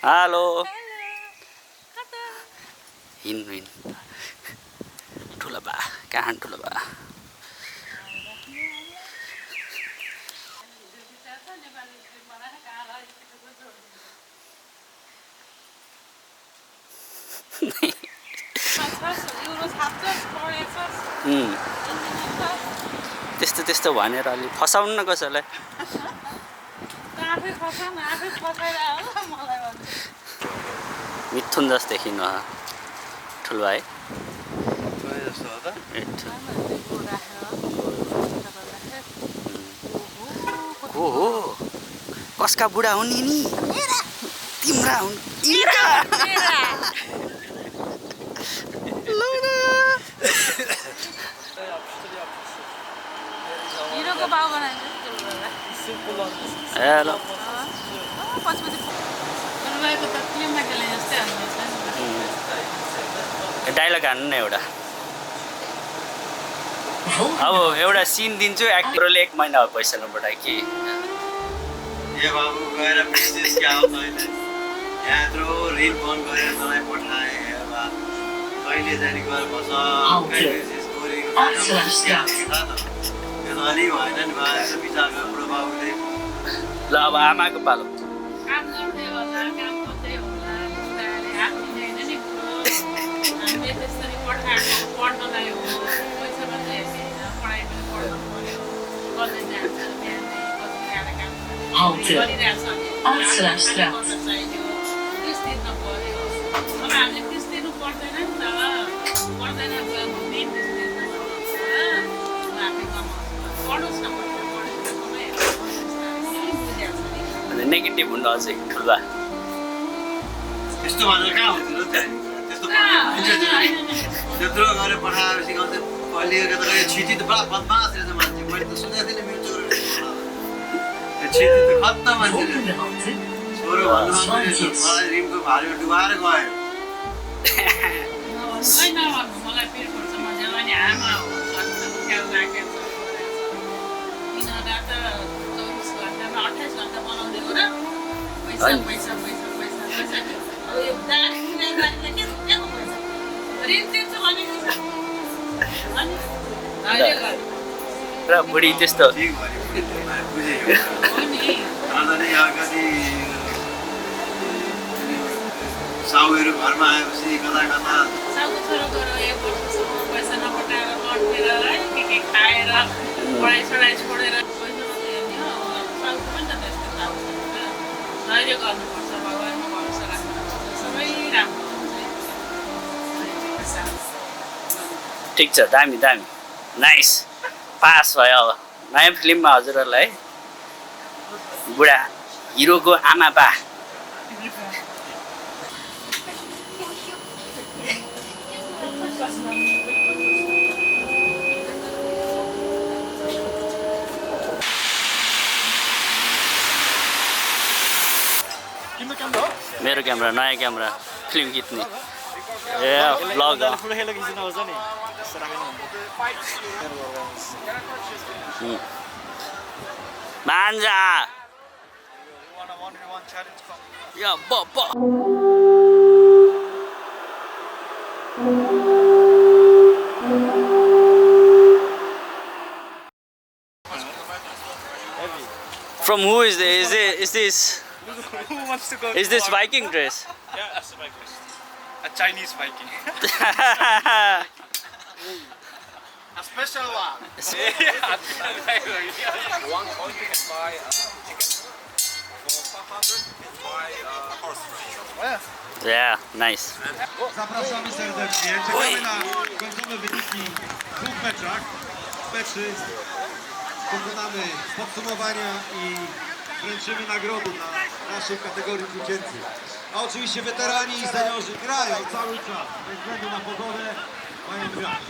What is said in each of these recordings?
Hello हिँड्नु ठुलो बा कहाँ ठुलो बा त्यस्तो भनेर अलि फसाउनु न कसैलाई मिथुन जस्तो देखिनु ठुलो है हो हो कसका बुढा हुन् नि तिम्रा हुन् हेलो डायलग हान्नु न एउटा अब एउटा सिन दिन्छु एक्टरले 1 महिना भयो पैसा नपठाए कि ए बाबु गएर बिजनेस क्या हो तैँले यहाँ यत्रो रिल बन्द गरेर तँलाई पठाएँ कहिले जाने गएर बस यो त अलि भएन नि बा यसो विचार बुढो बाबुले ल अब आमाको पालो Halte. Amsterdamstraat. नेगेटिभ हुनु अझै ठुला त्यस्तो भनेर कहाँ हुन्छ र त्यस्तो त्यत्रो गरेर पठाएपछि गाउँछ कहिले छिटी त पुरा बदमास रहेछ मान्छे मैले त सुनेको थिएँ नि मेरो छोरो छिटी त खत्तम मान्छे छोरो भन्नु मलाई रिमको भारीमा डुबाएर गयो र बुढी त्यस्तो साउहरू घरमा आएपछि कता कता पैसा नपठाएर लड्केर है के खाएर पढाइ सढाइ छोडेर धैर्य गर्नुपर्छ भगवान्मा भरोसा राख्नुपर्छ सबै राम्रो हुन्छ ठिक छ दामी दामी नाइस पास भयो अब नयाँ फिल्ममा हजुरहरूलाई बुढा हिरोको आमा बा मेरो क्यामेरा नयाँ क्यामेरा फिल्म खिच्ने ए भ्लग मान्जा या ब From who is this? Is this? Who wants to go? Is this Viking dress? Yeah, that's a Viking dress. A Chinese Viking. A special one. One coin you can buy chicken. For 500 you can buy horse flesh. Yeah, nice. Zapraszamy serdecznie. Czekamy na końcowe wyniki w 2 meczach. Meczy dokonamy podsumowania i wręczymy nagrody dla naszej kategorii dziecięcych. A oczywiście weterani i seniorzy grają cały czas. Bez względu na pogodę mają grać.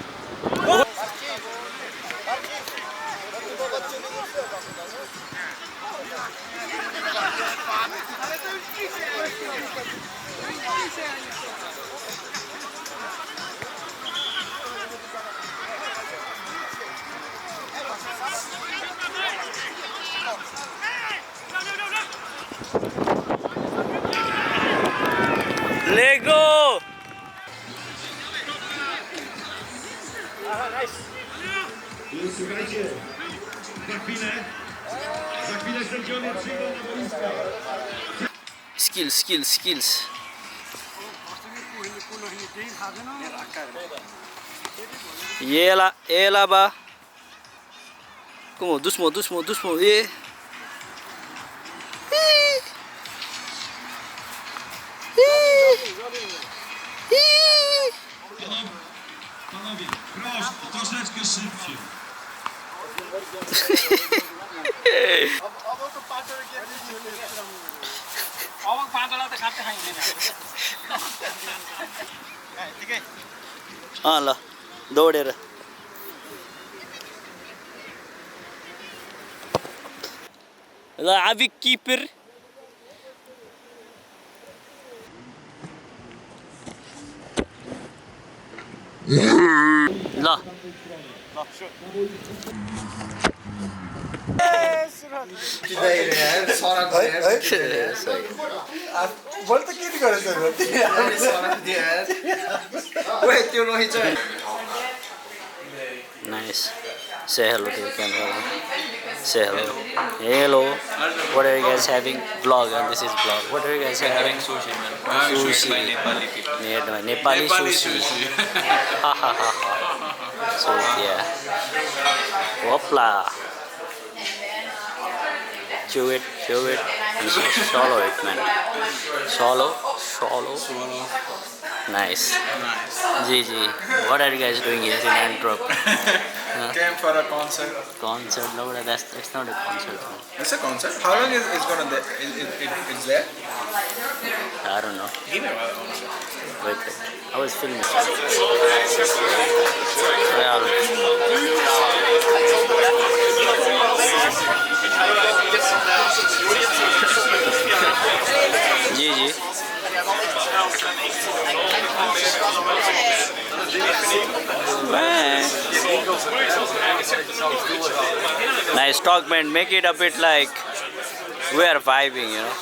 skills. Ela ba. Como dusmo. Panowie, proszę, troszeczkę szybciej. अब 5 वटा त खाँदै खाइँदैन ठिकै ल दौडेर ल आबी किपर ल बोल त के गरेछ त्यो रहेछ Nice. Say hello to the camera. Say hello. Hello. What are you guys having? Vlog, and this is vlog. What are you guys having? Sushi, man. Sushi. By Nepali people. Made by Nepali sushi. Ha ha ha ha. So yeah. Whoopla. Chew it. And swallow it, man. Swallow. Nice. GG. What are you guys doing here in Antwerp? Came for a concert. Concert? No, it's not a concert. Man. It's a concert. How long is it gonna it's there? I don't know. Give me a Wait. I was filming. GG. Nice talk, man. Make it a bit like we are vibing, you know.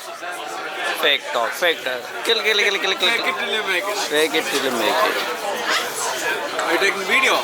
Fake talk. Kill. Fake it till you make it. Fake it till you make it. Are you taking video?